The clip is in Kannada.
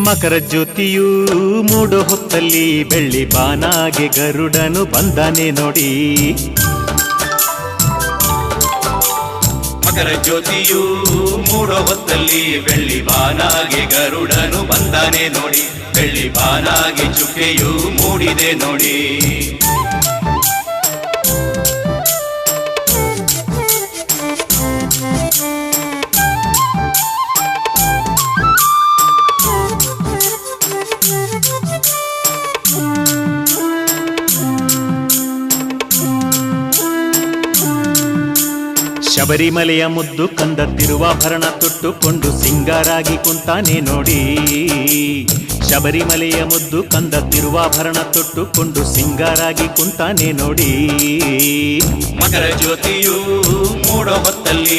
ಮಕರ ಜ್ಯೋತಿಯೂ ಮೂಡೋ ಹೊತ್ತಲ್ಲಿ ಬೆಳ್ಳಿ ಬಾನಾಗೆ ಗರುಡನು ಬಂದಾನೆ ನೋಡಿ. ಮಕರ ಜ್ಯೋತಿಯೂ ಮೂಡೋ ಹೊತ್ತಲ್ಲಿ ಬೆಳ್ಳಿ ಬಾನಾಗೆ ಗರುಡನು ಬಂದಾನೆ ನೋಡಿ. ಬೆಳ್ಳಿ ಬಾನಾಗೆ ಚುಕ್ಕೆಯೂ ಮೂಡಿದೆ ನೋಡಿ. ಶಬರಿಮಲೆಯ ಮುದ್ದು ಕಂದ ತಿರುವಾಭರಣ ತೊಟ್ಟುಕೊಂಡು ಸಿಂಗಾರಾಗಿ ಕುಂತಾನೆ ನೋಡಿ. ಶಬರಿಮಲೆಯ ಮುದ್ದು ಕಂದ ತಿರುವಾಭರಣ ತೊಟ್ಟುಕೊಂಡು ಸಿಂಗಾರಾಗಿ ಕುಂತಾನೆ ನೋಡಿ. ಮಕರ ಜ್ಯೋತಿಯೂ ಮೂಡೋ ಹೊತ್ತಲ್ಲಿ